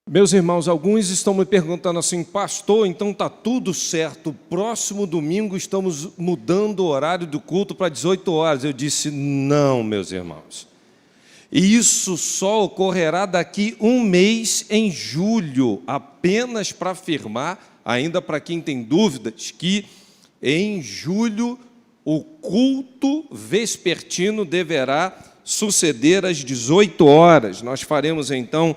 Meus irmãos, alguns estão me perguntando assim: pastor, então está tudo certo, próximo domingo estamos mudando o horário do culto para 18 horas. Eu disse: não, meus irmãos. Isso só ocorrerá daqui um mês, em julho, apenas para afirmar, ainda para quem tem dúvidas, que em julho o culto vespertino deverá suceder às 18 horas. Nós faremos então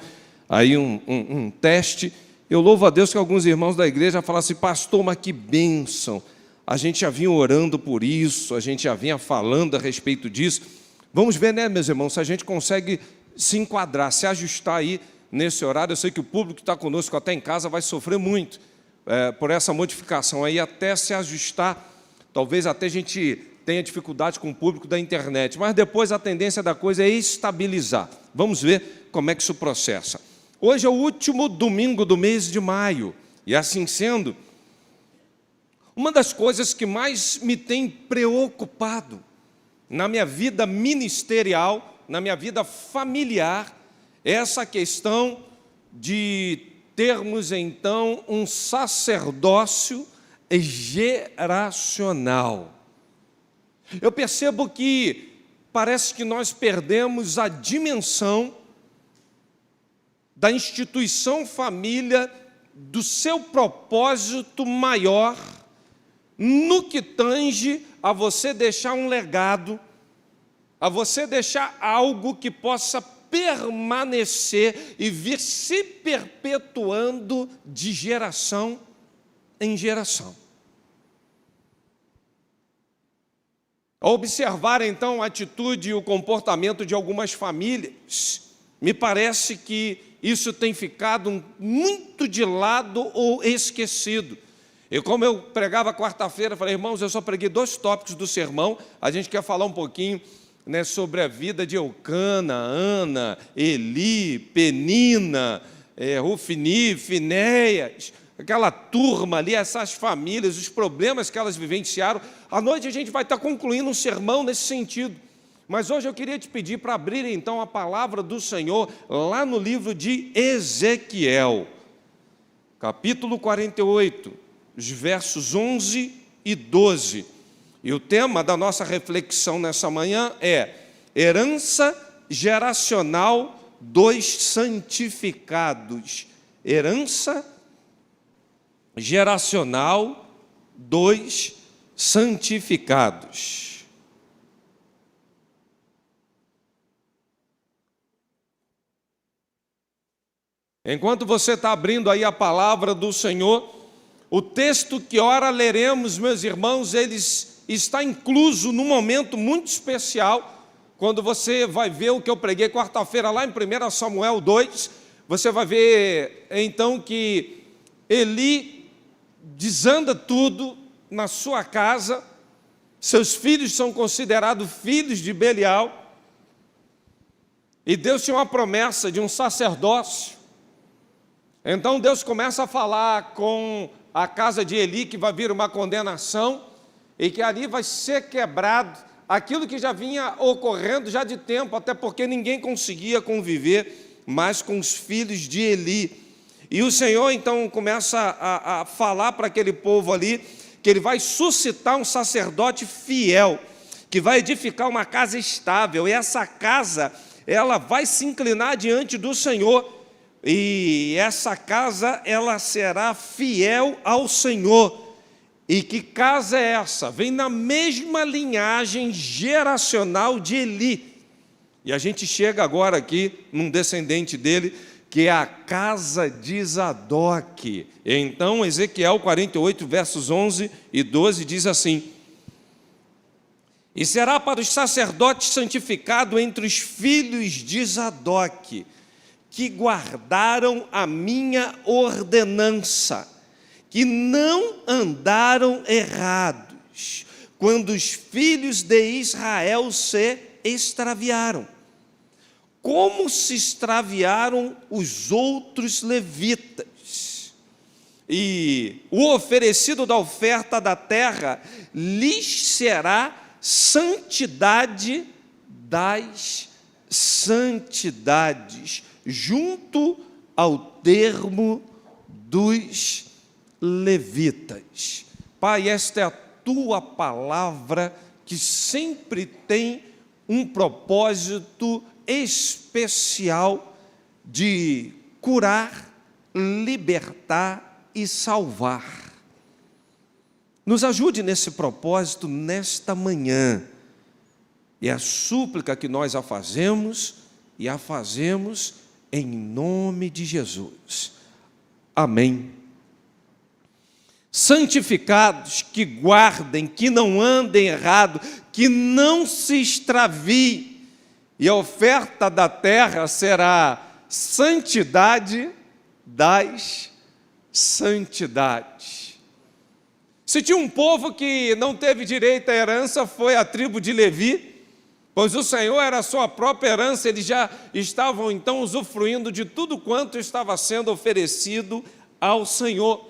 aí um teste. Eu louvo a Deus que alguns irmãos da igreja falaram assim: pastor, mas que bênção, a gente já vinha orando por isso, a gente já vinha falando a respeito disso. Vamos ver, né, meus irmãos, se a gente consegue se enquadrar, se ajustar aí nesse horário. Eu sei que o público que está conosco até em casa vai sofrer muito por essa modificação aí, até se ajustar. Talvez até a gente tenha dificuldade com o público da internet, mas depois a tendência da coisa é estabilizar. Vamos ver como é que isso processa. Hoje é o último domingo do mês de maio, e assim sendo, uma das coisas que mais me tem preocupado na minha vida ministerial, na minha vida familiar, é essa questão de termos então um sacerdócio geracional. Eu percebo que parece que nós perdemos a dimensão da instituição família, do seu propósito maior, no que tange a você deixar um legado, a você deixar algo que possa permanecer e vir se perpetuando de geração em geração. Ao observar então a atitude e o comportamento de algumas famílias, me parece que isso tem ficado muito de lado ou esquecido. E como eu pregava quarta-feira, falei: irmãos, eu só preguei 2 tópicos do sermão. A gente quer falar um pouquinho, né, sobre a vida de Eucana, Ana, Eli, Penina, Rufini, Finéias, aquela turma ali, essas famílias, os problemas que elas vivenciaram. À noite a gente vai estar concluindo um sermão nesse sentido. Mas hoje eu queria te pedir para abrir então a palavra do Senhor lá no livro de Ezequiel, capítulo 48, os versos 11 e 12. E o tema da nossa reflexão nessa manhã é herança geracional dos santificados. Herança geracional dos santificados. Enquanto você está abrindo aí a palavra do Senhor, o texto que ora leremos, meus irmãos, ele está incluso num momento muito especial. Quando você vai ver o que eu preguei quarta-feira lá em 1 Samuel 2, você vai ver então que Eli desanda tudo na sua casa, seus filhos são considerados filhos de Belial, e Deus tinha uma promessa de um sacerdócio. Então Deus começa a falar com a casa de Eli que vai vir uma condenação e que ali vai ser quebrado aquilo que já vinha ocorrendo já de tempo, até porque ninguém conseguia conviver mais com os filhos de Eli. E o Senhor então começa a falar para aquele povo ali que Ele vai suscitar um sacerdote fiel, que vai edificar uma casa estável, e essa casa, ela vai se inclinar diante do Senhor. E essa casa, ela será fiel ao Senhor. E que casa é essa? Vem na mesma linhagem geracional de Eli. E a gente chega agora aqui num descendente dele, que é a casa de Zadoc. Então, Ezequiel 48, versos 11 e 12, diz assim: e será para os sacerdotes santificado entre os filhos de Zadoc, que guardaram a minha ordenança, que não andaram errados, quando os filhos de Israel se extraviaram, como se extraviaram os outros levitas. E o oferecido da oferta da terra lhes será santidade das santidades, junto ao termo dos levitas. Pai, esta é a tua palavra que sempre tem um propósito especial de curar, libertar e salvar. Nos ajude nesse propósito nesta manhã. E a súplica que nós a fazemos em nome de Jesus. Amém. Santificados, que guardem, que não andem errado, que não se extraviem, e a oferta da terra será santidade das santidades. Se tinha um povo que não teve direito à herança, foi a tribo de Levi, pois o Senhor era a sua própria herança, eles já estavam então usufruindo de tudo quanto estava sendo oferecido ao Senhor.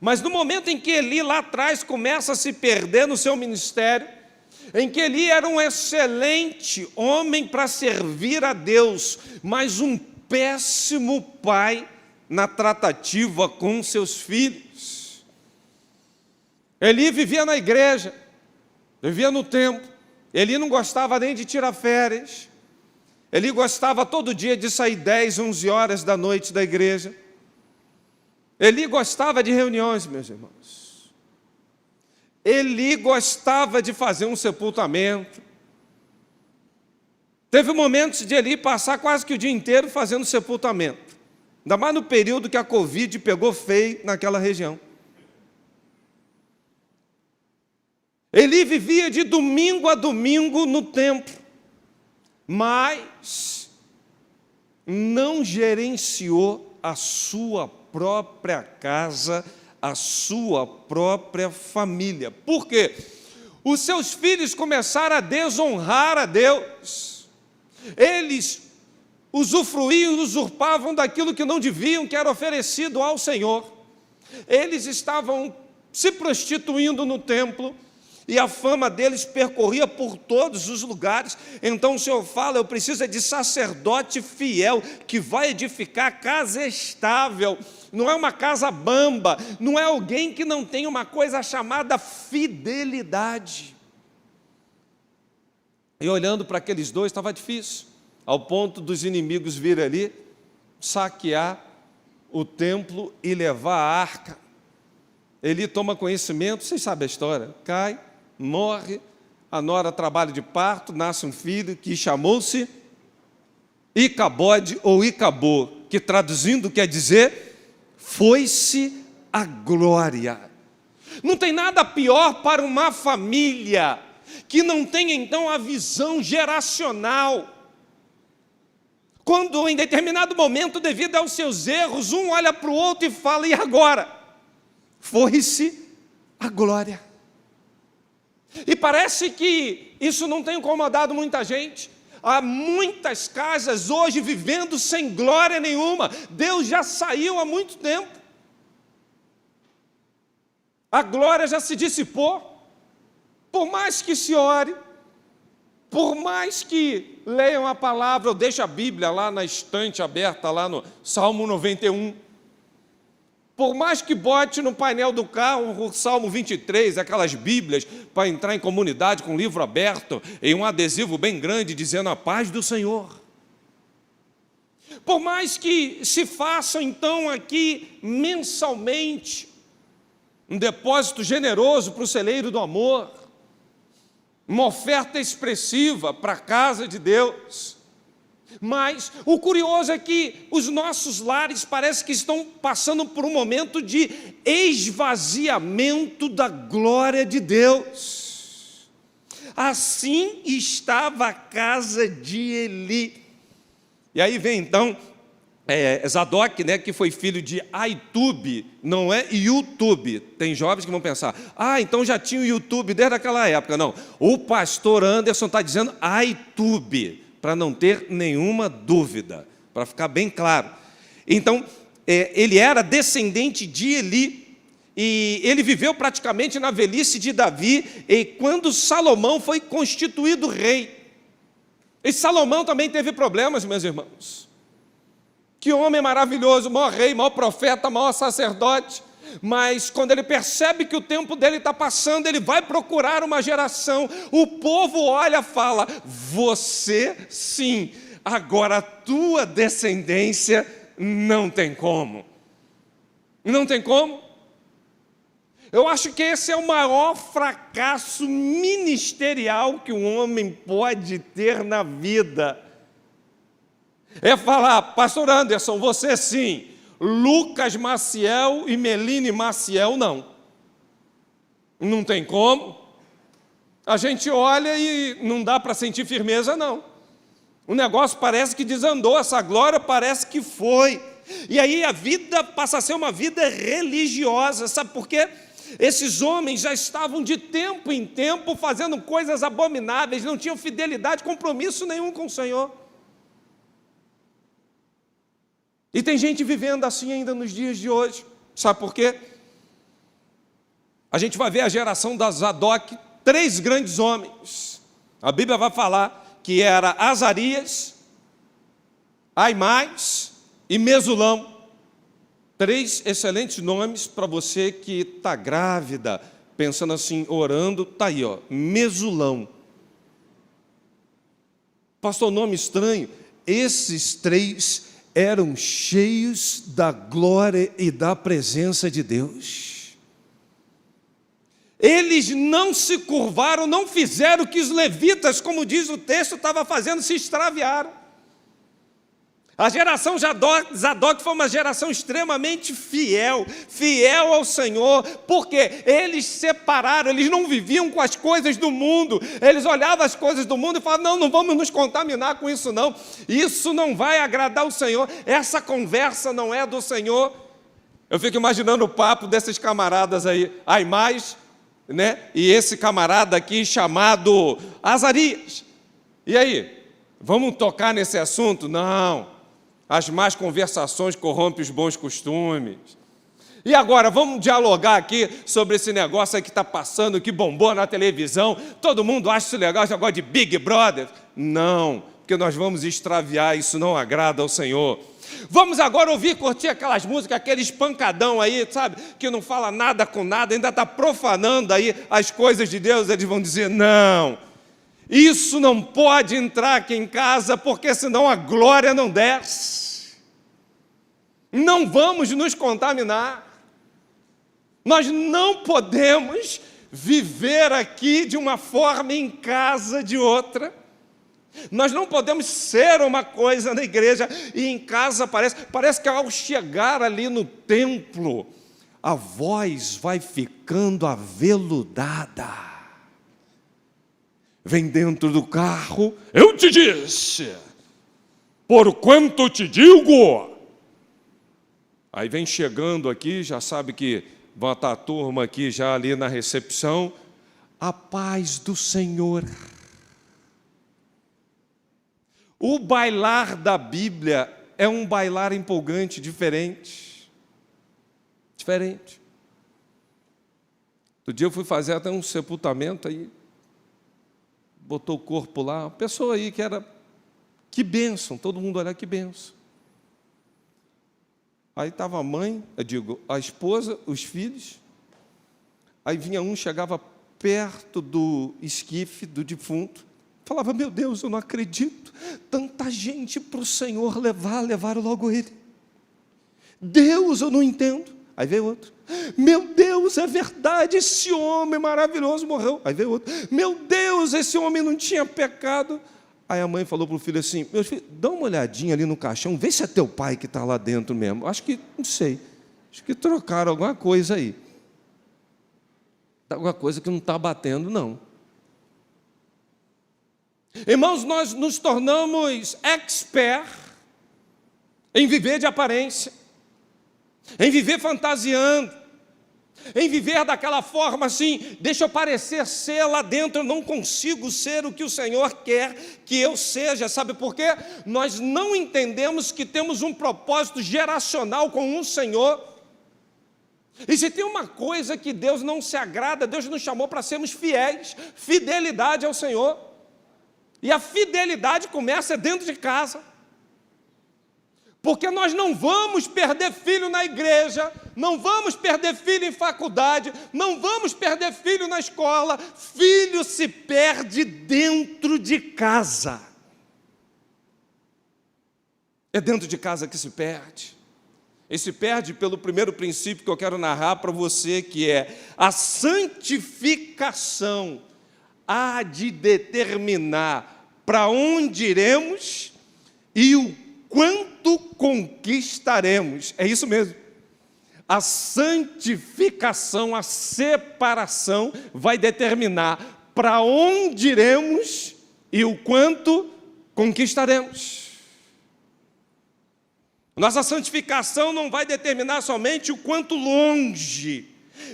Mas no momento em que Eli lá atrás começa a se perder no seu ministério, em que Eli era um excelente homem para servir a Deus, mas um péssimo pai na tratativa com seus filhos. Eli vivia na igreja, vivia no templo, Eli não gostava nem de tirar férias, Eli gostava todo dia de sair 10, 11 horas da noite da igreja. Eli gostava de reuniões, meus irmãos. Eli gostava de fazer um sepultamento. Teve momentos de Eli passar quase que o dia inteiro fazendo sepultamento. Ainda mais no período que a Covid pegou feio naquela região. Eli vivia de domingo a domingo no templo, mas não gerenciou a sua própria casa, a sua própria família. Por quê? Os seus filhos começaram a desonrar a Deus. Eles usufruíam, usurpavam daquilo que não deviam, que era oferecido ao Senhor. Eles estavam se prostituindo no templo, e a fama deles percorria por todos os lugares. Então o Senhor fala, eu preciso de sacerdote fiel, que vai edificar casa estável. Não é uma casa bamba, não é alguém que não tem uma coisa chamada fidelidade. E olhando para aqueles dois, estava difícil, ao ponto dos inimigos vir ali, saquear o templo e levar a arca. Ele toma conhecimento, vocês sabem a história, cai, morre, a nora trabalha de parto, nasce um filho que chamou-se Icabode ou Icabô, que traduzindo quer dizer, foi-se a glória. Não tem nada pior para uma família que não tenha então a visão geracional. Quando em determinado momento, devido aos seus erros, um olha para o outro e fala, e agora? Foi-se a glória. E parece que isso não tem incomodado muita gente. Há muitas casas hoje vivendo sem glória nenhuma. Deus já saiu há muito tempo. A glória já se dissipou. Por mais que se ore, por mais que leiam a palavra, ou deixem a Bíblia lá na estante aberta, lá no Salmo 91, por mais que bote no painel do carro o Salmo 23, aquelas Bíblias, para entrar em comunidade com o livro aberto, em um adesivo bem grande, dizendo a paz do Senhor. Por mais que se faça, então, aqui, mensalmente, um depósito generoso para o celeiro do amor, uma oferta expressiva para a casa de Deus. Mas o curioso é que os nossos lares parece que estão passando por um momento de esvaziamento da glória de Deus. Assim estava a casa de Eli. E aí vem então Zadok, que foi filho de Aitube, não é YouTube. Tem jovens que vão pensar, então já tinha o YouTube desde aquela época. Não, o pastor Anderson está dizendo Aitube, para não ter nenhuma dúvida, para ficar bem claro. Então, ele era descendente de Eli, e ele viveu praticamente na velhice de Davi, e quando Salomão foi constituído rei. E Salomão também teve problemas, meus irmãos, Que homem maravilhoso, maior rei, maior profeta, maior sacerdote. Mas quando ele percebe que o tempo dele está passando, ele vai procurar uma geração. O povo olha e fala: você sim, agora a tua descendência não tem como. Não tem como. Eu acho que esse é o maior fracasso ministerial que um homem pode ter na vida. É falar: pastor Anderson, você sim, Lucas Maciel e Meline Maciel não. Não tem como. A gente olha e não dá para sentir firmeza, não. O negócio parece que desandou, essa glória parece que foi. E aí a vida passa a ser uma vida religiosa, sabe por quê? Esses homens já estavam de tempo em tempo fazendo coisas abomináveis, não tinham fidelidade, compromisso nenhum com o Senhor. E tem gente vivendo assim ainda nos dias de hoje. Sabe por quê? A gente vai ver a geração da Zadok, 3 grandes homens. A Bíblia vai falar que era Azarias, Aimás e Mesulão. 3 excelentes nomes para você que está grávida, pensando assim, orando, está aí, ó, Mesulão. Pastor, nome estranho. Esses 3 eram cheios da glória e da presença de Deus. Eles não se curvaram, não fizeram o que os levitas, como diz o texto, estavam fazendo, se extraviaram. A geração Zadok foi uma geração extremamente fiel ao Senhor, porque eles separaram, eles não viviam com as coisas do mundo, eles olhavam as coisas do mundo e falavam: não vamos nos contaminar com isso não, isso não vai agradar o Senhor, essa conversa não é do Senhor. Eu fico imaginando o papo desses camaradas aí, Aimás, né? E esse camarada aqui chamado Azarias. E aí, vamos tocar nesse assunto? Não. As más conversações corrompem os bons costumes. E agora, vamos dialogar aqui sobre esse negócio aí que está passando, que bombou na televisão. Todo mundo acha isso legal, esse negócio de Big Brother. Não, porque nós vamos extraviar, isso não agrada ao Senhor. Vamos agora ouvir, curtir aquelas músicas, aquele espancadão aí, sabe? Que não fala nada com nada, ainda está profanando aí as coisas de Deus. Eles vão dizer: não, isso não pode entrar aqui em casa, porque senão a glória não desce. Não vamos nos contaminar. Nós não podemos viver aqui de uma forma, em casa de outra. Nós não podemos ser uma coisa na igreja e em casa parece que ao chegar ali no templo, a voz vai ficando aveludada. Vem dentro do carro: eu te disse, porquanto te digo. Aí vem chegando aqui, já sabe que vai estar a turma aqui já ali na recepção: a paz do Senhor. O bailar da Bíblia é um bailar empolgante, diferente. Diferente. Outro dia eu fui fazer até um sepultamento aí, botou o corpo lá, uma pessoa aí que era, que bênção, todo mundo olha, que bênção. Aí estava a mãe, a esposa, os filhos, aí vinha um, chegava perto do esquife do defunto, falava: meu Deus, eu não acredito, tanta gente para o Senhor levaram logo ele. Deus, eu não entendo. Aí veio outro: meu Deus, é verdade, esse homem maravilhoso morreu. Aí veio outro: meu Deus, esse homem não tinha pecado. Aí a mãe falou para o filho assim: meu filho, dá uma olhadinha ali no caixão, vê se é teu pai que está lá dentro mesmo. Acho que, não sei, acho que trocaram alguma coisa aí. Alguma coisa que não está batendo, não. Irmãos, nós nos tornamos expert em viver de aparência, em viver fantasiando, em viver daquela forma assim: deixa eu parecer ser lá dentro, eu não consigo ser o que o Senhor quer que eu seja. Sabe por quê? Nós não entendemos que temos um propósito geracional com o Senhor. E se tem uma coisa que Deus não se agrada, Deus nos chamou para sermos fiéis, fidelidade ao Senhor. E a fidelidade começa dentro de casa. Porque nós não vamos perder filho na igreja, não vamos perder filho em faculdade, não vamos perder filho na escola. Filho se perde dentro de casa. É dentro de casa que se perde. E se perde pelo primeiro princípio que eu quero narrar para você, que é a santificação há de determinar para onde iremos e o quanto conquistaremos. É isso mesmo. A santificação, a separação vai determinar para onde iremos e o quanto conquistaremos. Nossa santificação não vai determinar somente o quanto longe,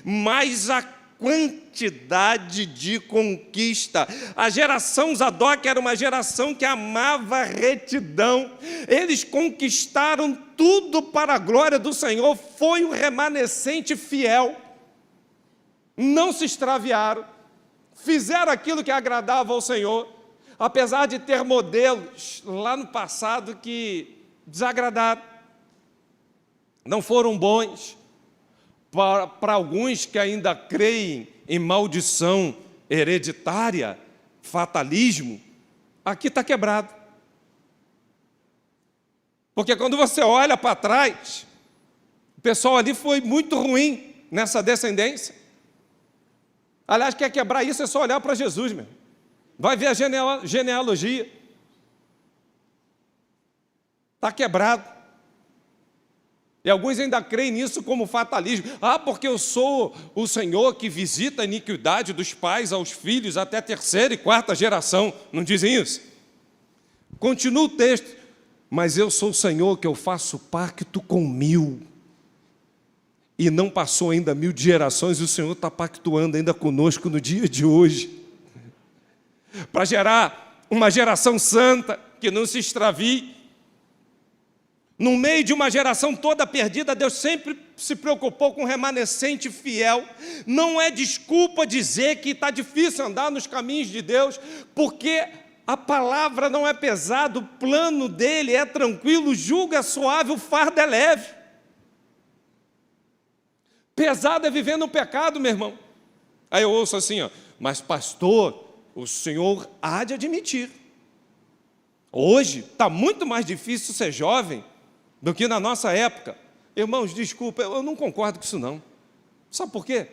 mas a quantidade de conquista. A geração Zadok era uma geração que amava a retidão. Eles conquistaram tudo para a glória do Senhor. Foi um remanescente fiel. Não se extraviaram. Fizeram aquilo que agradava ao Senhor, apesar de ter modelos lá no passado que desagradaram. Não foram bons. Para alguns que ainda creem em maldição hereditária, fatalismo, aqui está quebrado. Porque quando você olha para trás, o pessoal ali foi muito ruim nessa descendência. Aliás, quer quebrar isso é só olhar para Jesus mesmo. Vai ver a genealogia. Está quebrado. E alguns ainda creem nisso como fatalismo. Porque eu sou o Senhor que visita a iniquidade dos pais aos filhos até terceira e quarta geração. Não dizem isso? Continua o texto. Mas eu sou o Senhor que eu faço pacto com 1000. E não passou ainda 1000 gerações e o Senhor está pactuando ainda conosco no dia de hoje. Para gerar uma geração santa que não se extravie. No meio de uma geração toda perdida, Deus sempre se preocupou com o remanescente fiel. Não é desculpa dizer que está difícil andar nos caminhos de Deus, porque a palavra não é pesada, o plano dele é tranquilo, o jugo é suave, o fardo é leve. Pesado é viver no pecado, meu irmão. Aí eu ouço assim, mas pastor, o senhor há de admitir. Hoje está muito mais difícil ser jovem do que na nossa época. Irmãos, desculpa, eu não concordo com isso não. Sabe por quê?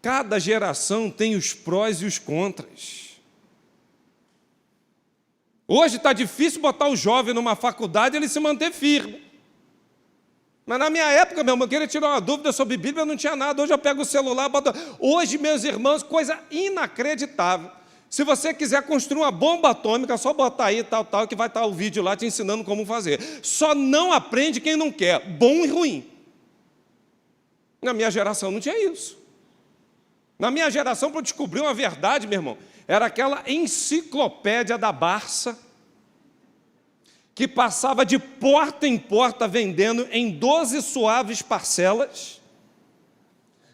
Cada geração tem os prós e os contras. Hoje está difícil botar o jovem numa faculdade e ele se manter firme. Mas na minha época, meu irmão, eu queria tirar uma dúvida sobre Bíblia, não tinha nada. Hoje eu pego o celular, boto... Hoje, meus irmãos, coisa inacreditável. Se você quiser construir uma bomba atômica, é só botar aí, tal, que vai estar o vídeo lá te ensinando como fazer. Só não aprende quem não quer, bom e ruim. Na minha geração não tinha isso. Na minha geração, para eu descobrir uma verdade, meu irmão, era aquela enciclopédia da Barça, que passava de porta em porta vendendo em 12 suaves parcelas,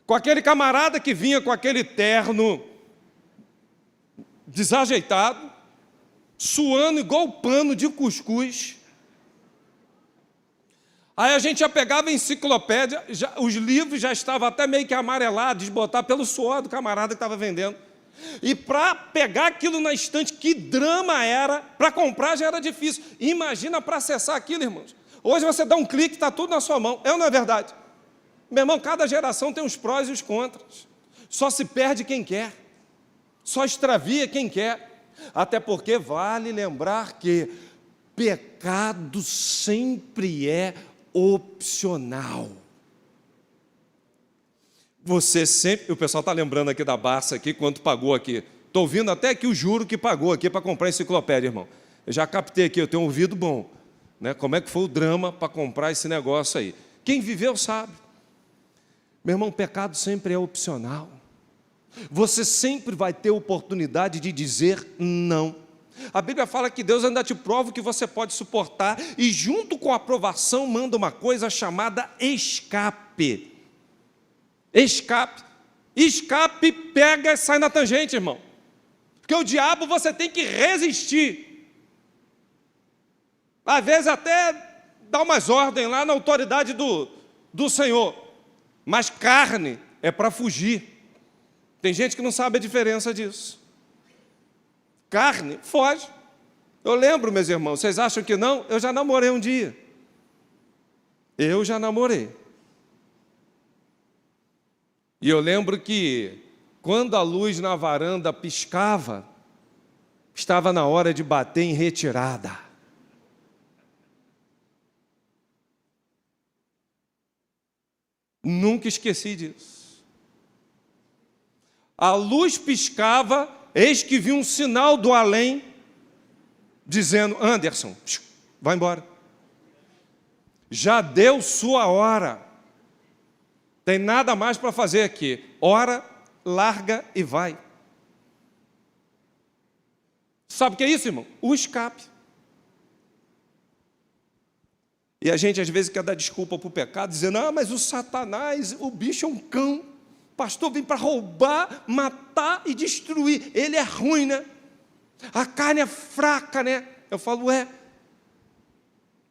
com aquele camarada que vinha com aquele terno desajeitado, suando igual pano de cuscuz. Aí a gente já pegava a enciclopédia, os livros já estavam até meio que amarelados, desbotados pelo suor do camarada que estava vendendo. E para pegar aquilo na estante, que drama era, para comprar já era difícil. Imagina para acessar aquilo, irmãos. Hoje você dá um clique, está tudo na sua mão. É ou não é verdade? Meu irmão, cada geração tem os prós e os contras. Só se perde quem quer. Só extravia quem quer. Até porque vale lembrar que pecado sempre é opcional. Você sempre... O pessoal está lembrando aqui da Barça, aqui, quanto pagou aqui. Estou ouvindo até aqui o juro que pagou aqui para comprar enciclopédia, irmão. Eu já captei aqui, eu tenho um ouvido bom. Né? Como é que foi o drama para comprar esse negócio aí? Quem viveu sabe. Meu irmão, pecado sempre é opcional. Você sempre vai ter oportunidade de dizer não. A Bíblia fala que Deus ainda te prova o que você pode suportar e junto com a aprovação manda uma coisa chamada escape. Escape. Escape pega e sai na tangente, irmão. Porque o diabo você tem que resistir. Às vezes até dar umas ordens lá na autoridade do Senhor. Mas carne é para fugir. Tem gente que não sabe a diferença disso. Carne, foge. Eu lembro, meus irmãos, vocês acham que não? Eu já namorei um dia. Eu já namorei. E eu lembro que, quando a luz na varanda piscava, estava na hora de bater em retirada. Nunca esqueci disso. A luz piscava, eis que vi um sinal do além, dizendo: Anderson, vai embora. Já deu sua hora. Tem nada mais para fazer aqui. Ora, larga e vai. Sabe o que é isso, irmão? O escape. E a gente às vezes quer dar desculpa para o pecado, dizendo: ah, mas o Satanás, o bicho é um cão. O pastor vem para roubar, matar e destruir. Ele é ruim, né? A carne é fraca, né? Eu falo: é.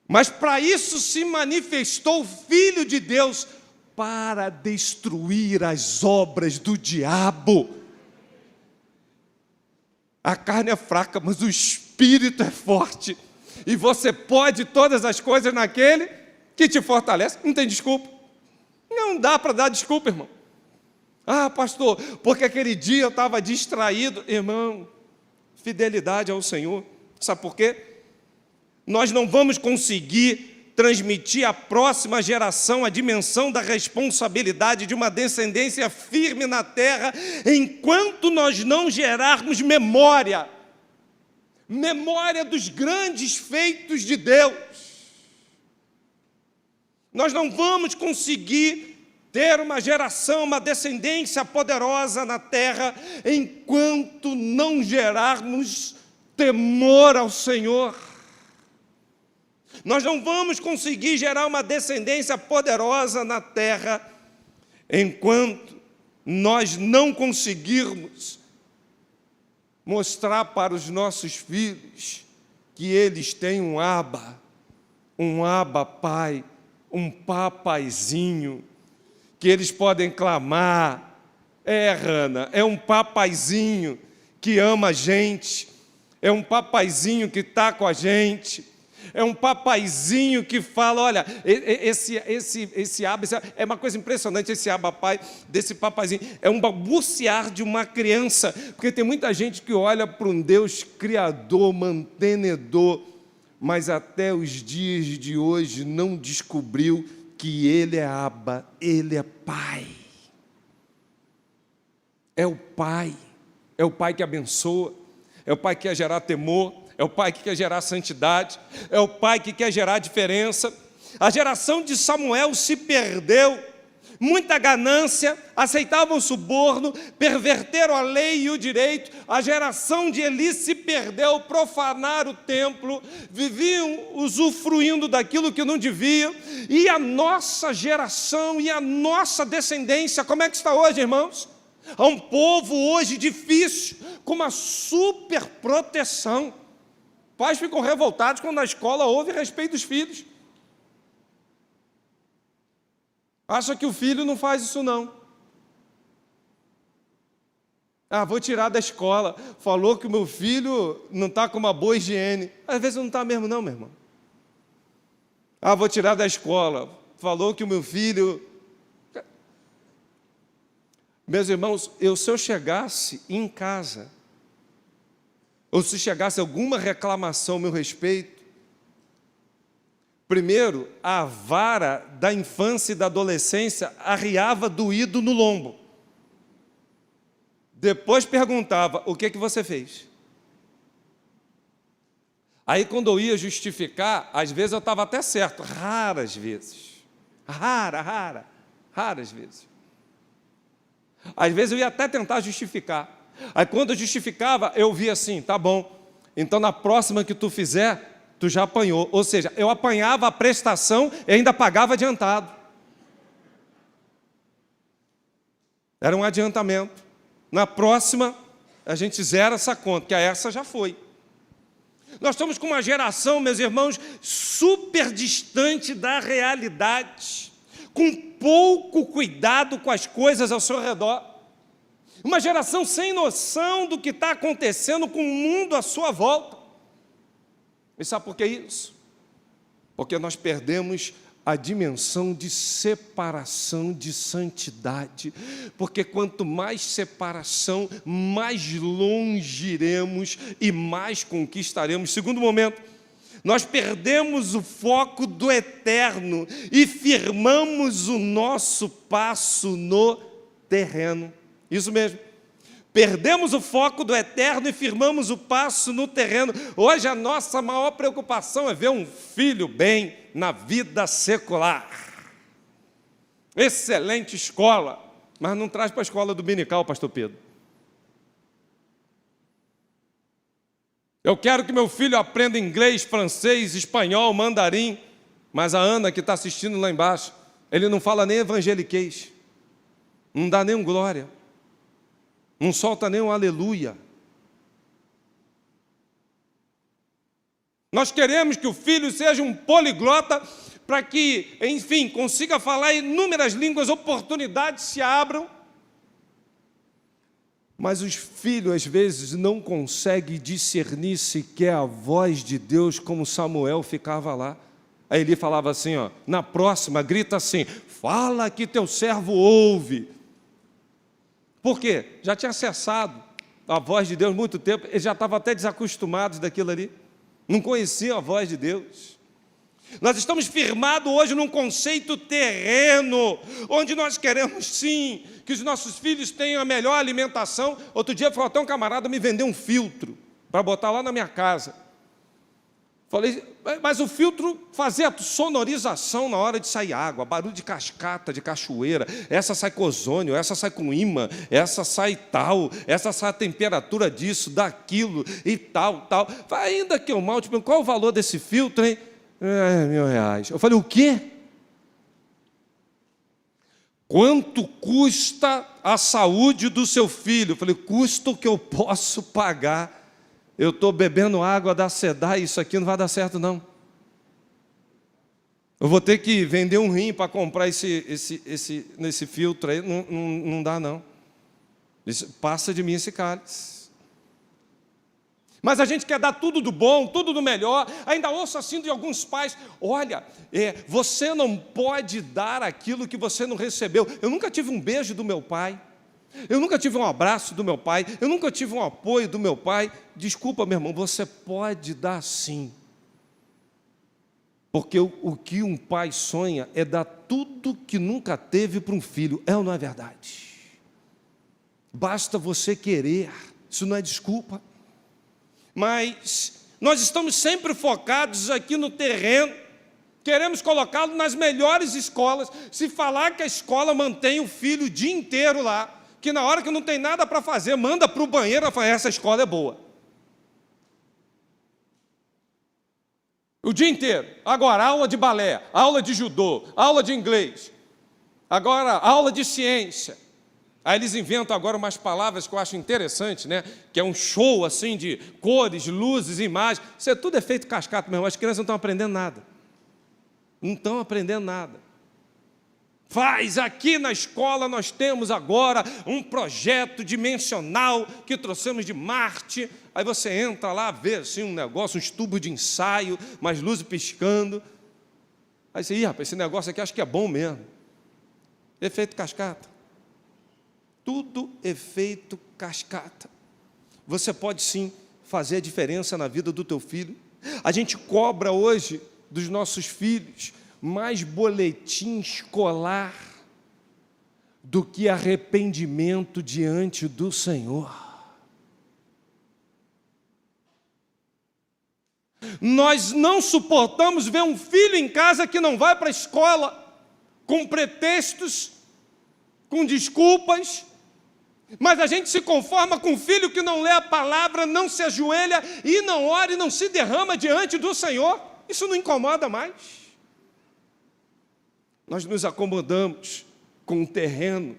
Mas para isso se manifestou o Filho de Deus, para destruir as obras do diabo. A carne é fraca, mas o espírito é forte. E você pode todas as coisas naquele que te fortalece. Não tem desculpa. Não dá para dar desculpa, irmão. Ah, pastor, porque aquele dia eu estava distraído. Irmão, fidelidade ao Senhor. Sabe por quê? Nós não vamos conseguir transmitir à próxima geração a dimensão da responsabilidade de uma descendência firme na terra, enquanto nós não gerarmos memória dos grandes feitos de Deus. Nós não vamos conseguir ter uma geração, uma descendência poderosa na terra, enquanto não gerarmos temor ao Senhor. Nós não vamos conseguir gerar uma descendência poderosa na terra enquanto nós não conseguirmos mostrar para os nossos filhos que eles têm um Abba Pai, um papaizinho, que eles podem clamar. Hannah, é um papaizinho que ama a gente, é um papaizinho que está com a gente. É um papaizinho que fala: olha, esse Abba, é uma coisa impressionante, esse Abba Pai, desse papaizinho. É um balbuciar de uma criança, porque tem muita gente que olha para um Deus criador, mantenedor, mas até os dias de hoje não descobriu que Ele é Abba, Ele é Pai. É o Pai que abençoa, é o Pai que quer gerar temor, é o Pai que quer gerar santidade, é o Pai que quer gerar diferença. A geração de Samuel se perdeu, muita ganância, aceitavam suborno, perverteram a lei e o direito. A geração de Eli se perdeu, profanaram o templo, viviam usufruindo daquilo que não deviam. E a nossa geração e a nossa descendência, como é que está hoje, irmãos? Há um povo hoje difícil, com uma super proteção. Pais ficam revoltados quando na escola houve respeito dos filhos. Acha que o filho não faz isso não. Ah, vou tirar da escola. Falou que o meu filho não está com uma boa higiene. Às vezes não está mesmo não, meu irmão. Ah, vou tirar da escola. Falou que o meu filho... Meus irmãos, se eu chegasse em casa, ou se chegasse alguma reclamação a meu respeito, primeiro, a vara da infância e da adolescência arriava doído no lombo. Depois perguntava: o que você fez? Aí quando eu ia justificar, às vezes eu estava até certo, raras vezes. Raras vezes. Às vezes eu ia até tentar justificar. Aí quando eu justificava, eu via assim: tá bom, então na próxima que tu fizer, tu já apanhou. Ou seja, eu apanhava a prestação e ainda pagava adiantado. Era um adiantamento. Na próxima, a gente zera essa conta, que essa já foi. Nós estamos com uma geração, meus irmãos, super distante da realidade, com pouco cuidado com as coisas ao seu redor. Uma geração sem noção do que está acontecendo com o mundo à sua volta. E sabe por que isso? Porque nós perdemos a dimensão de separação, de santidade. Porque quanto mais separação, mais longe iremos e mais conquistaremos. Segundo momento, nós perdemos o foco do eterno e firmamos o nosso passo no terreno. Isso mesmo. Perdemos o foco do eterno e firmamos o passo no terreno. Hoje a nossa maior preocupação é ver um filho bem na vida secular. Excelente escola, mas não traz para a escola dominical, pastor Pedro. Eu quero que meu filho aprenda inglês, francês, espanhol, mandarim, mas a Ana que está assistindo lá embaixo, ele não fala nem evangeliquez, não dá nem um glória. Não solta nem um aleluia. Nós queremos que o filho seja um poliglota para que, enfim, consiga falar inúmeras línguas, oportunidades se abram. Mas os filhos, às vezes, não conseguem discernir sequer a voz de Deus, como Samuel ficava lá. Aí ele falava assim, ó, na próxima, grita assim, fala que teu servo ouve. Por quê? Já tinha acessado a voz de Deus há muito tempo, eles já estavam até desacostumados daquilo ali, não conheciam a voz de Deus. Nós estamos firmados hoje num conceito terreno, onde nós queremos sim, que os nossos filhos tenham a melhor alimentação. Outro dia foi até um camarada me vender um filtro, para botar lá na minha casa. Falei, mas o filtro fazia sonorização na hora de sair água, barulho de cascata, de cachoeira, essa sai com ozônio, essa sai com ímã, essa sai tal, essa sai a temperatura disso, daquilo e tal. Ainda que eu mal, tipo, qual é o valor desse filtro, hein? R$1.000. Eu falei, o quê? Quanto custa a saúde do seu filho? Eu falei, custa o que eu posso pagar. Eu estou bebendo água da SEDAI, isso aqui não vai dar certo, não. Eu vou ter que vender um rim para comprar nesse filtro aí, não dá, não. Isso, passa de mim esse cálice. Mas a gente quer dar tudo do bom, tudo do melhor. Ainda ouço assim de alguns pais, olha, você não pode dar aquilo que você não recebeu. Eu nunca tive um beijo do meu pai. Eu nunca tive um abraço do meu pai, eu nunca tive um apoio do meu pai. Desculpa, meu irmão, você pode dar sim. Porque o que um pai sonha é dar tudo que nunca teve para um filho. É ou não é verdade? Basta você querer, isso não é desculpa. Mas nós estamos sempre focados aqui no terreno, queremos colocá-lo nas melhores escolas. Se falar que a escola mantém o filho o dia inteiro lá, que na hora que não tem nada para fazer, manda para o banheiro e fala, essa escola é boa. O dia inteiro. Agora, aula de balé, aula de judô, aula de inglês. Agora, aula de ciência. Aí eles inventam agora umas palavras que eu acho interessante, né? Que é um show assim de cores, luzes, imagens. Isso é tudo efeito cascata, meu irmão. As crianças não estão aprendendo nada. Não estão aprendendo nada. Aqui na escola nós temos agora um projeto dimensional que trouxemos de Marte. Aí você entra lá, vê assim um negócio, um tubo de ensaio, mais luzes piscando. Aí você, rapaz, esse negócio aqui acho que é bom mesmo. Efeito cascata. Tudo efeito cascata. Você pode sim fazer a diferença na vida do teu filho. A gente cobra hoje dos nossos filhos mais boletim escolar do que arrependimento diante do Senhor. Nós não suportamos ver um filho em casa que não vai para a escola, com pretextos, com desculpas, mas a gente se conforma com um filho que não lê a palavra, não se ajoelha e não ora e não se derrama diante do Senhor. Isso não incomoda mais. Nós nos acomodamos com o terreno,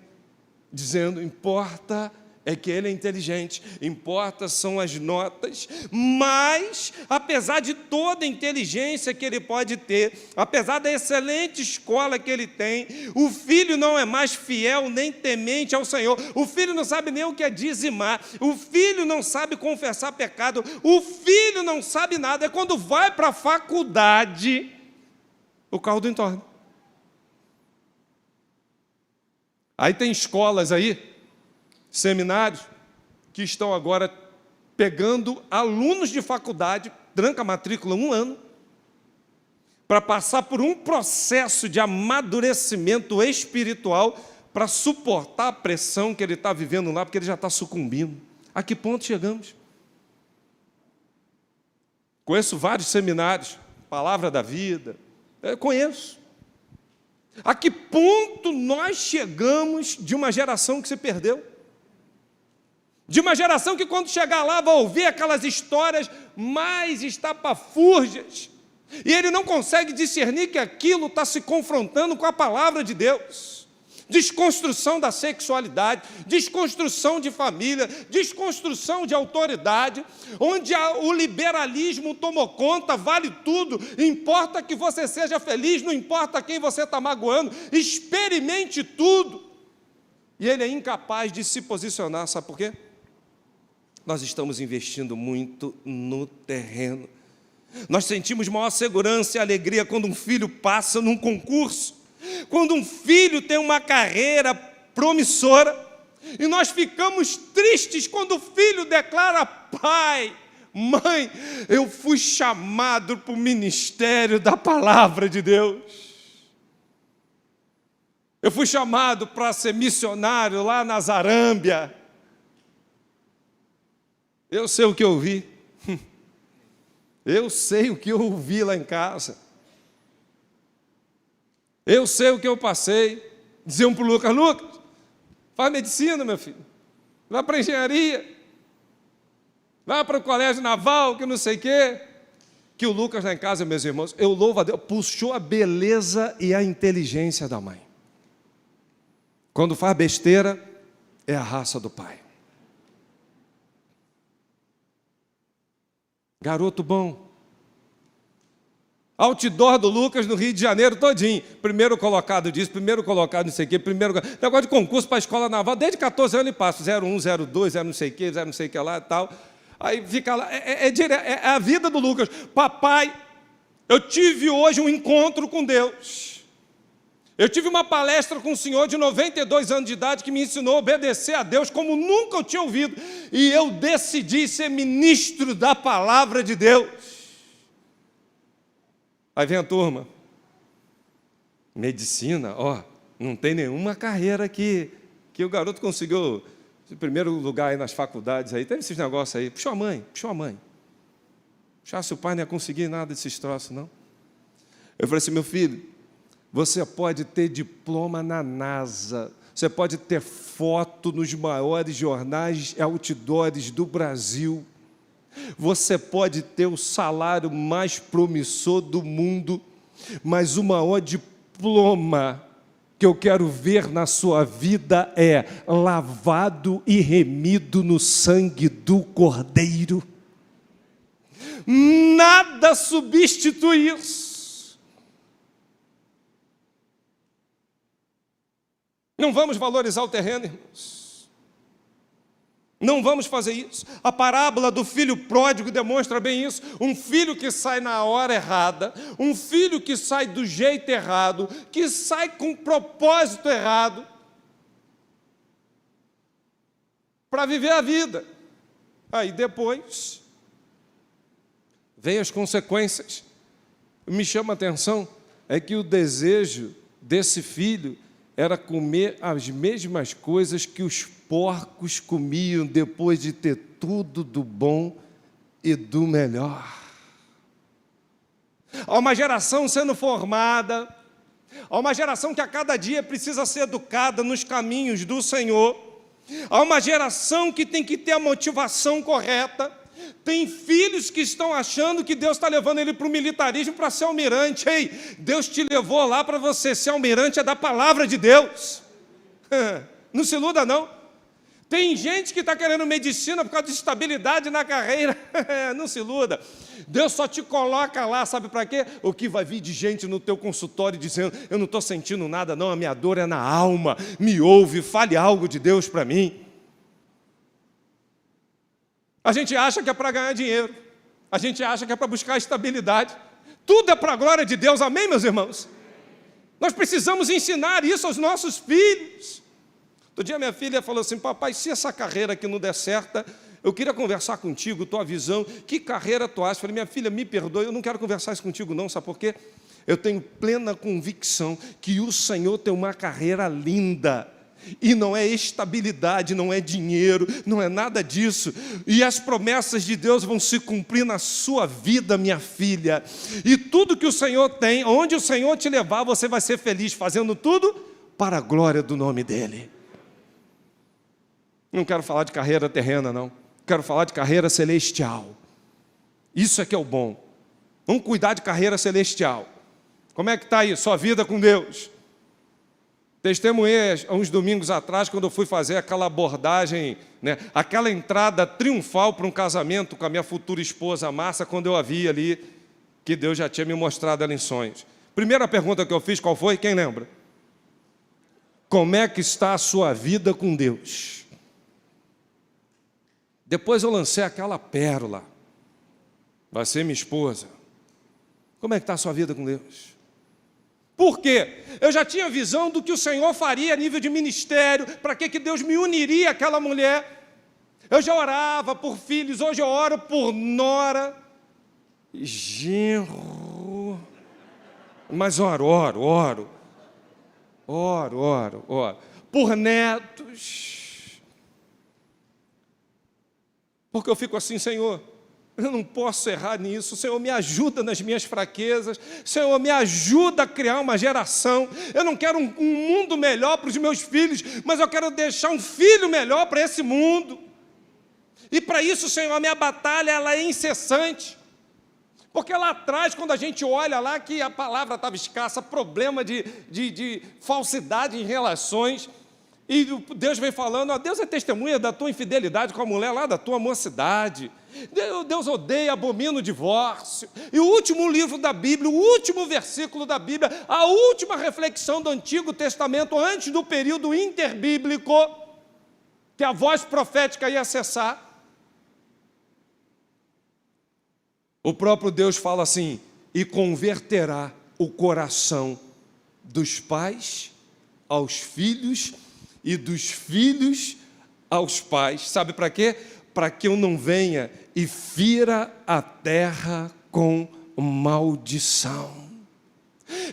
dizendo, importa é que ele é inteligente, importa são as notas, mas, apesar de toda a inteligência que ele pode ter, apesar da excelente escola que ele tem, o filho não é mais fiel nem temente ao Senhor, o filho não sabe nem o que é dizimar, o filho não sabe confessar pecado, o filho não sabe nada, é quando vai para a faculdade, o caldo entorna. Aí tem escolas aí, seminários, que estão agora pegando alunos de faculdade, tranca a matrícula 1 ano, para passar por um processo de amadurecimento espiritual para suportar a pressão que ele está vivendo lá, porque ele já está sucumbindo. A que ponto chegamos? Conheço vários seminários, Palavra da Vida, eu conheço. A que ponto nós chegamos de uma geração que se perdeu? De uma geração que quando chegar lá vai ouvir aquelas histórias mais estapafúrdias, e ele não consegue discernir que aquilo está se confrontando com a palavra de Deus. Desconstrução da sexualidade, desconstrução de família, desconstrução de autoridade, onde o liberalismo tomou conta, vale tudo, importa que você seja feliz, não importa quem você está magoando, experimente tudo. E ele é incapaz de se posicionar, sabe por quê? Nós estamos investindo muito no terreno. Nós sentimos maior segurança e alegria quando um filho passa num concurso, quando um filho tem uma carreira promissora, e nós ficamos tristes quando o filho declara: pai, mãe, eu fui chamado para o ministério da palavra de Deus. Eu fui chamado para ser missionário lá na Zarâmbia. Eu sei o que eu ouvi. Eu sei o que eu ouvi lá em casa. Eu sei o que eu passei. Diziam para o Lucas: Lucas, faz medicina, meu filho. Vai para a engenharia. Vai para o colégio naval, que não sei o quê. Que o Lucas lá em casa, meus irmãos, eu louvo a Deus, puxou a beleza e a inteligência da mãe. Quando faz besteira, é a raça do pai. Garoto bom. Outdoor do Lucas no Rio de Janeiro todinho. Primeiro colocado disso, primeiro colocado não sei o quê, negócio de concurso para a escola naval, desde 14 anos e passo, 01, 02, 0 não sei o quê, 0 não sei o que lá e tal. Aí fica lá, é a vida do Lucas. Papai, eu tive hoje um encontro com Deus. Eu tive uma palestra com um senhor de 92 anos de idade que me ensinou a obedecer a Deus como nunca eu tinha ouvido. E eu decidi ser ministro da palavra de Deus. Aí vem a turma. Medicina, não tem nenhuma carreira que o garoto conseguiu em primeiro lugar aí nas faculdades. Aí teve esses negócios aí. Puxou a mãe. Puxasse o pai, não ia conseguir nada desses troços, não. Eu falei assim: meu filho, você pode ter diploma na NASA, você pode ter foto nos maiores jornais outdoors do Brasil, você pode ter o salário mais promissor do mundo, mas o maior diploma que eu quero ver na sua vida é lavado e remido no sangue do Cordeiro. Nada substitui isso. Não vamos valorizar o terreno, irmãos. Não vamos fazer isso. A parábola do filho pródigo demonstra bem isso. Um filho que sai na hora errada, um filho que sai do jeito errado, que sai com propósito errado, para viver a vida. Aí depois, vem as consequências. Me chama a atenção, é que o desejo desse filho era comer as mesmas coisas que os porcos comiam depois de ter tudo do bom e do melhor. Há uma geração sendo formada, há uma geração que a cada dia precisa ser educada nos caminhos do Senhor, há uma geração que tem que ter a motivação correta. Tem filhos que estão achando que Deus está levando ele para o militarismo para ser almirante. Ei, Deus te levou lá para você ser almirante, é da palavra de Deus. Não se iluda, não. Tem gente que está querendo medicina por causa de estabilidade na carreira. Não se iluda. Deus só te coloca lá, sabe para quê? O que vai vir de gente no teu consultório dizendo: eu não estou sentindo nada não, a minha dor é na alma, me ouve, fale algo de Deus para mim. A gente acha que é para ganhar dinheiro, a gente acha que é para buscar estabilidade. Tudo é para a glória de Deus, amém, meus irmãos? Nós precisamos ensinar isso aos nossos filhos. Outro dia minha filha falou assim: papai, se essa carreira aqui não der certa, eu queria conversar contigo, tua visão, que carreira tu acha? Eu falei: minha filha, me perdoe, eu não quero conversar isso contigo não, sabe por quê? Eu tenho plena convicção que o Senhor tem uma carreira linda, e não é estabilidade, não é dinheiro, não é nada disso, e as promessas de Deus vão se cumprir na sua vida, minha filha, e tudo que o Senhor tem, onde o Senhor te levar, você vai ser feliz, fazendo tudo para a glória do nome dEle. Não quero falar de carreira terrena, não. Quero falar de carreira celestial. Isso é que é o bom. Vamos cuidar de carreira celestial. Como é que está aí sua vida com Deus? Testemunhei há uns domingos atrás, quando eu fui fazer aquela abordagem, né, aquela entrada triunfal para um casamento com a minha futura esposa, Márcia, quando eu a vi ali, que Deus já tinha me mostrado ela em sonhos. Primeira pergunta que eu fiz, qual foi? Quem lembra? Como é que está a sua vida com Deus? Depois eu lancei aquela pérola. Vai ser minha esposa. Como é que está a sua vida com Deus? Por quê? Eu já tinha visão do que o Senhor faria a nível de ministério, para que Deus me uniria àquela mulher. Eu já orava por filhos, hoje eu oro por nora, genro. Mas oro. Por netos. Porque eu fico assim: Senhor, eu não posso errar nisso, Senhor, me ajuda nas minhas fraquezas, Senhor, me ajuda a criar uma geração. Eu não quero um mundo melhor para os meus filhos, mas eu quero deixar um filho melhor para esse mundo. E para isso, Senhor, a minha batalha ela é incessante. Porque lá atrás, quando a gente olha lá que a palavra estava escassa, problema de falsidade em relações, e Deus vem falando: ó, Deus é testemunha da tua infidelidade com a mulher lá da tua mocidade. Deus odeia, abomina o divórcio. E o último livro da Bíblia, o último versículo da Bíblia, a última reflexão do Antigo Testamento, antes do período interbíblico, que a voz profética ia cessar, o próprio Deus fala assim: e converterá o coração dos pais aos filhos e dos filhos aos pais. Sabe para quê? Para que eu não venha e fira a terra com maldição.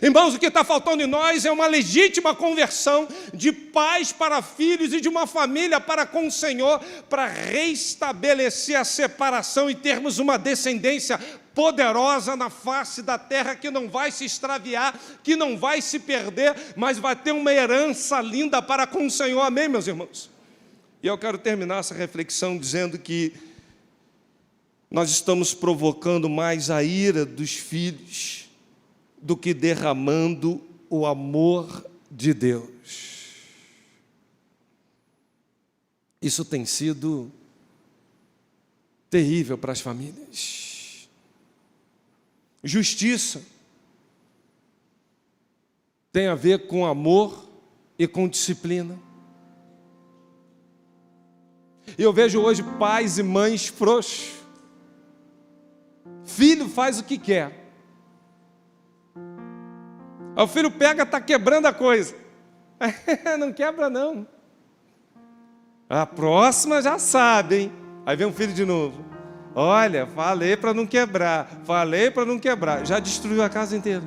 Irmãos, o que está faltando em nós é uma legítima conversão de pais para filhos e de uma família para com o Senhor, para restabelecer a separação e termos uma descendência poderosa na face da terra, que não vai se extraviar, que não vai se perder, mas vai ter uma herança linda para com o Senhor. Amém, meus irmãos? E eu quero terminar essa reflexão dizendo que nós estamos provocando mais a ira dos filhos do que derramando o amor de Deus. Isso tem sido terrível para as famílias. Justiça tem a ver com amor e com disciplina. E eu vejo hoje pais e mães frouxos. Filho faz o que quer. O filho pega, está quebrando a coisa. Não quebra não. A próxima já sabe, hein? Aí vem um filho de novo. Olha, falei para não quebrar. Já destruiu a casa inteira.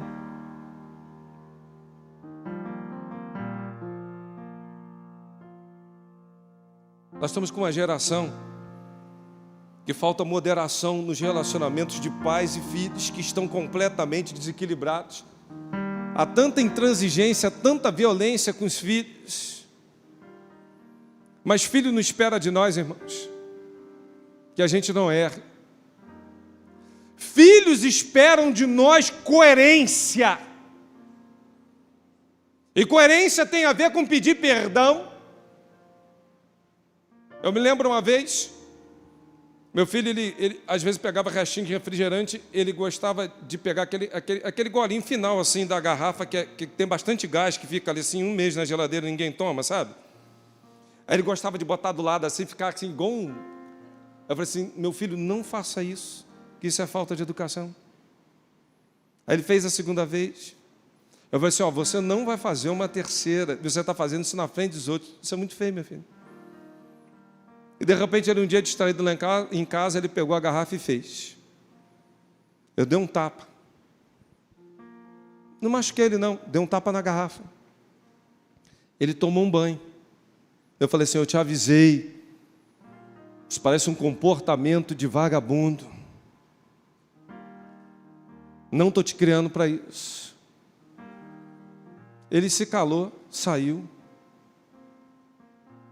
Nós estamos com uma geração que falta moderação nos relacionamentos de pais e filhos, que estão completamente desequilibrados. Há tanta intransigência, tanta violência com os filhos. Mas filho não espera de nós, irmãos, que a gente não erre. Filhos esperam de nós coerência. E coerência tem a ver com pedir perdão, Eu me lembro uma vez, meu filho, ele às vezes pegava restinho de refrigerante, ele gostava de pegar aquele golinho final assim da garrafa, que tem bastante gás, que fica ali assim 1 mês na geladeira e ninguém toma, sabe? Aí ele gostava de botar do lado assim, ficar assim igual um... Eu falei assim, meu filho, não faça isso, que isso é falta de educação. Aí ele fez a segunda vez. Eu falei assim, você não vai fazer uma terceira, você está fazendo isso na frente dos outros, isso é muito feio, meu filho. E de repente, ele um dia distraído lá em casa, ele pegou a garrafa e fez. Eu dei um tapa. Não machuquei ele não, dei um tapa na garrafa. Ele tomou um banho. Eu falei assim, eu te avisei. Isso parece um comportamento de vagabundo. Não estou te criando para isso. Ele se calou, saiu.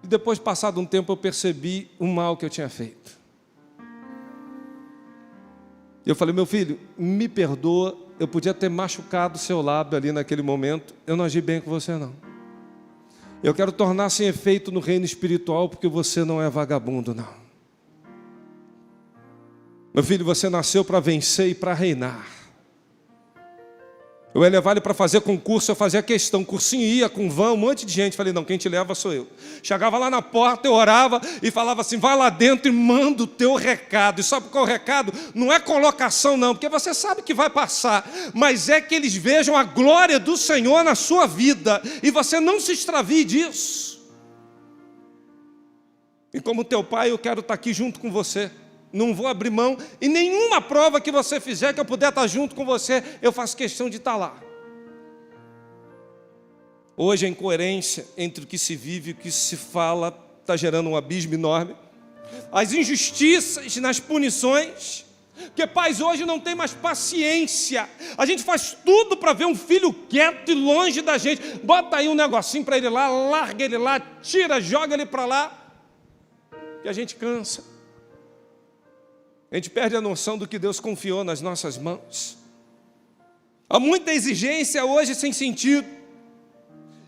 E depois, passado um tempo, eu percebi o mal que eu tinha feito. Eu falei, meu filho, me perdoa, eu podia ter machucado o seu lábio ali naquele momento, eu não agi bem com você não. Eu quero tornar sem efeito no reino espiritual, porque você não é vagabundo, não. Meu filho, você nasceu para vencer e para reinar. Eu ia levar ele para fazer concurso, eu fazia questão, cursinho ia com van, um monte de gente. Falei, não, quem te leva sou eu. Chegava lá na porta, eu orava e falava assim, vai lá dentro e manda o teu recado. E sabe qual é o recado? Não é colocação não, porque você sabe que vai passar, mas é que eles vejam a glória do Senhor na sua vida, e você não se extravie disso. E como teu pai, eu quero estar aqui junto com você. Não vou abrir mão, e nenhuma prova que você fizer que eu puder estar junto com você, eu faço questão de estar lá. Hoje a incoerência entre o que se vive e o que se fala está gerando um abismo enorme. As injustiças nas punições, porque pais hoje não têm mais paciência. A gente faz tudo para ver um filho quieto e longe da gente. Bota aí um negocinho para ele lá, larga ele lá, tira, joga ele para lá, e a gente cansa. A gente perde a noção do que Deus confiou nas nossas mãos. Há muita exigência hoje sem sentido.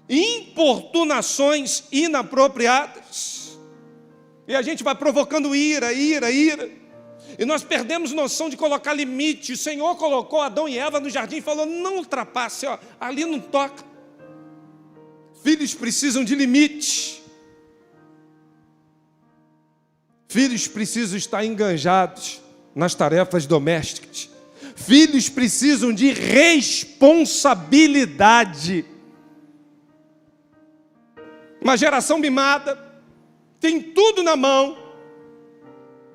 Importunações inapropriadas. E a gente vai provocando ira. E nós perdemos noção de colocar limite. O Senhor colocou Adão e Eva no jardim e falou, não ultrapasse, ali não toca. Filhos precisam de limite. Filhos precisam estar enganjados nas tarefas domésticas. Filhos precisam de responsabilidade. Uma geração mimada, tem tudo na mão,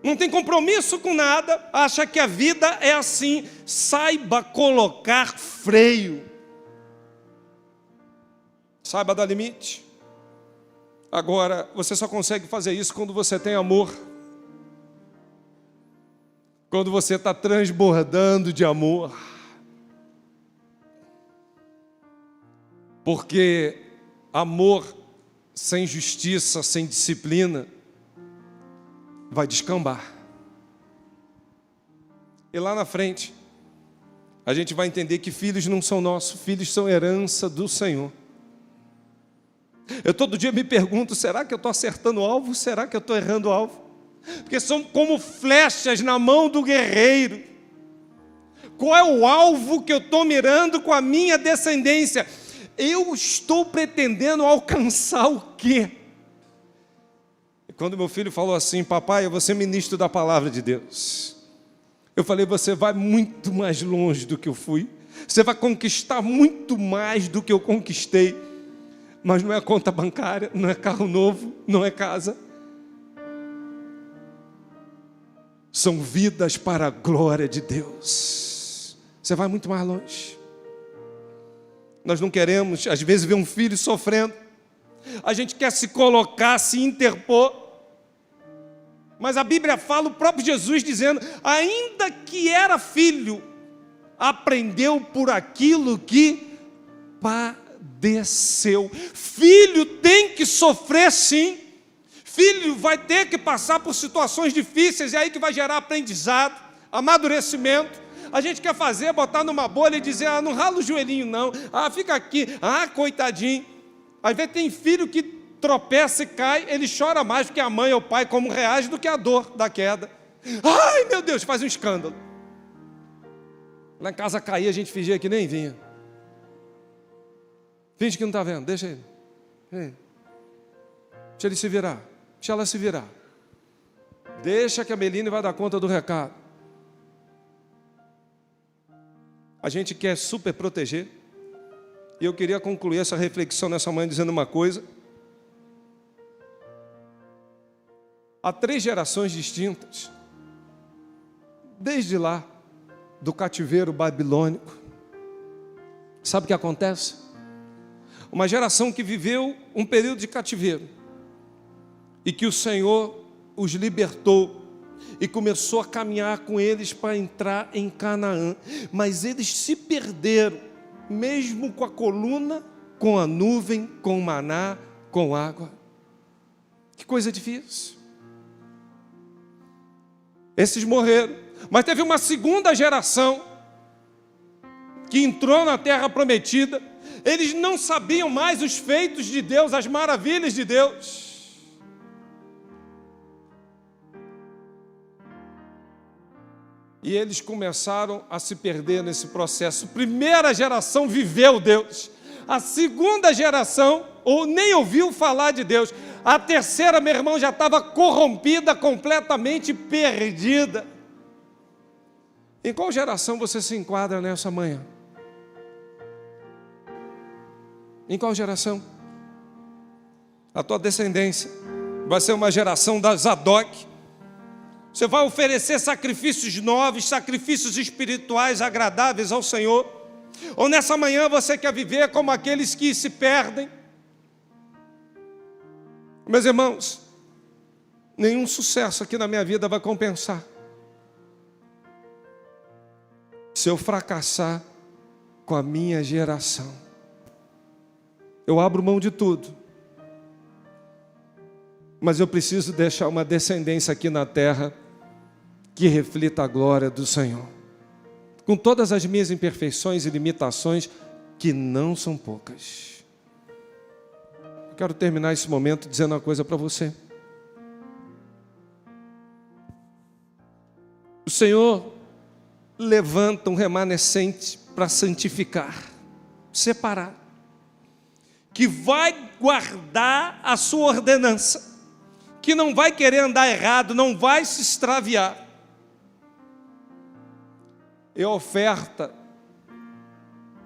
não tem compromisso com nada, acha que a vida é assim. Saiba colocar freio. Saiba dar limite. Agora, você só consegue fazer isso quando você tem amor. Quando você está transbordando de amor. Porque amor sem justiça, sem disciplina, vai descambar. E lá na frente, a gente vai entender que filhos não são nossos, filhos são herança do Senhor. Eu todo dia me pergunto, será que eu estou acertando o alvo? Será que eu estou errando o alvo? Porque são como flechas na mão do guerreiro. Qual é o alvo que eu estou mirando com a minha descendência? Eu estou pretendendo alcançar o quê? E quando meu filho falou assim, papai, eu vou ser ministro da palavra de Deus. Eu falei, você vai muito mais longe do que eu fui. Você vai conquistar muito mais do que eu conquistei. Mas não é conta bancária, não é carro novo, não é casa. São vidas para a glória de Deus. Você vai muito mais longe. Nós não queremos, às vezes, ver um filho sofrendo. A gente quer se colocar, se interpor. Mas a Bíblia fala, o próprio Jesus dizendo, ainda que era filho, aprendeu por aquilo que padeceu. Filho tem que sofrer sim. Filho vai ter que passar por situações difíceis, e aí que vai gerar aprendizado, amadurecimento. A gente quer fazer, botar numa bolha e dizer, não rala o joelhinho não, fica aqui, coitadinho. Às vezes tem filho que tropeça e cai, ele chora mais porque a mãe ou o pai como reage do que a dor da queda. Ai, meu Deus, faz um escândalo. Lá em casa caía, a gente fingia que nem vinha. Finge que não está vendo, deixa ele. Deixa ele se virar, deixa ela se virar. Deixa que a Meline vai dar conta do recado. A gente quer super proteger. E eu queria concluir essa reflexão nessa manhã dizendo uma coisa. Há 3 gerações distintas, desde lá, do cativeiro babilônico. Sabe o que acontece? Uma geração que viveu um período de cativeiro e que o Senhor os libertou e começou a caminhar com eles para entrar em Canaã. Mas eles se perderam, mesmo com a coluna, com a nuvem, com o maná, com água. Que coisa difícil. Esses morreram. Mas teve uma segunda geração que entrou na terra prometida. Eles não sabiam mais os feitos de Deus, as maravilhas de Deus. E eles começaram a se perder nesse processo. A primeira geração viveu Deus. A segunda geração ou nem ouviu falar de Deus. A terceira, meu irmão, já estava corrompida, completamente perdida. Em qual geração você se enquadra nessa manhã? Em qual geração? A tua descendência vai ser uma geração da Zadok. Você vai oferecer sacrifícios novos, sacrifícios espirituais agradáveis ao Senhor? Ou nessa manhã você quer viver como aqueles que se perdem? Meus irmãos, nenhum sucesso aqui na minha vida vai compensar se eu fracassar com a minha geração. Eu abro mão de tudo, mas eu preciso deixar uma descendência aqui na terra que reflita a glória do Senhor, com todas as minhas imperfeições e limitações, que não são poucas. Eu quero terminar esse momento dizendo uma coisa para você. O Senhor levanta um remanescente para santificar, separar, que vai guardar a sua ordenança, que não vai querer andar errado, não vai se extraviar. E a oferta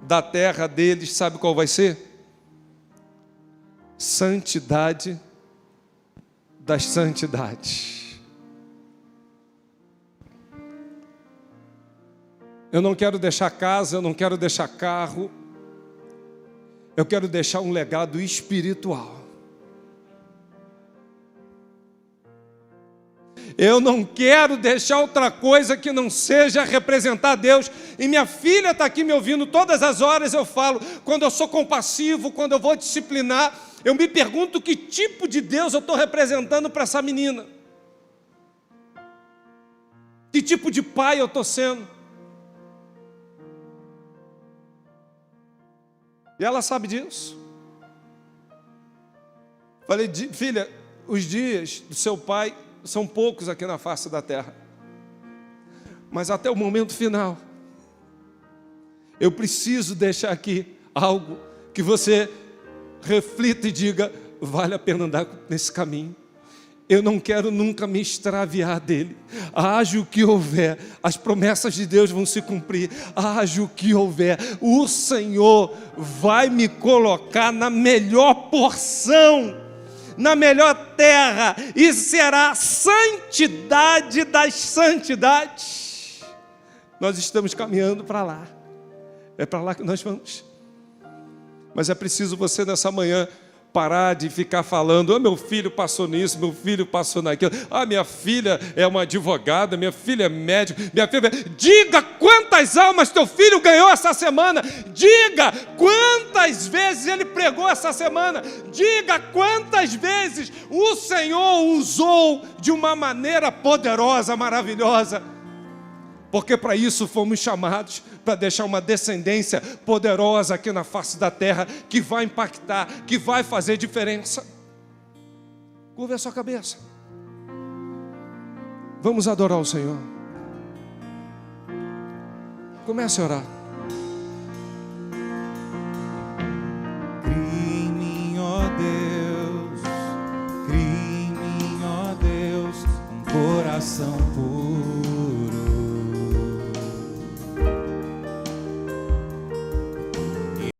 da terra deles, sabe qual vai ser? Santidade das santidades. Eu não quero deixar casa, eu não quero deixar carro, eu quero deixar um legado espiritual. Eu não quero deixar outra coisa que não seja representar Deus. E minha filha está aqui me ouvindo todas as horas. Eu falo, quando eu sou compassivo, quando eu vou disciplinar, eu me pergunto que tipo de Deus eu estou representando para essa menina. Que tipo de pai eu estou sendo. E ela sabe disso. Falei, filha, os dias do seu pai são poucos aqui na face da terra, mas até o momento final, eu preciso deixar aqui algo que você reflita e diga, vale a pena andar nesse caminho. Eu não quero nunca me extraviar dele. Haja o que houver, as promessas de Deus vão se cumprir. Haja o que houver, o Senhor vai me colocar na melhor porção, na melhor terra, e será a santidade das santidades. Nós estamos caminhando para lá. É para lá que nós vamos. Mas é preciso você nessa manhã parar de ficar falando, meu filho passou nisso, meu filho passou naquilo, minha filha é uma advogada, minha filha é médico, minha filha... Diga quantas almas teu filho ganhou essa semana, diga quantas vezes ele pregou essa semana, diga quantas vezes o Senhor usou de uma maneira poderosa, maravilhosa, porque para isso fomos chamados, para deixar uma descendência poderosa aqui na face da terra, que vai impactar, que vai fazer diferença. Curva a sua cabeça. Vamos adorar o Senhor. Comece a orar. Cria em mim, ó Deus, cria em mim, ó Deus, um coração puro.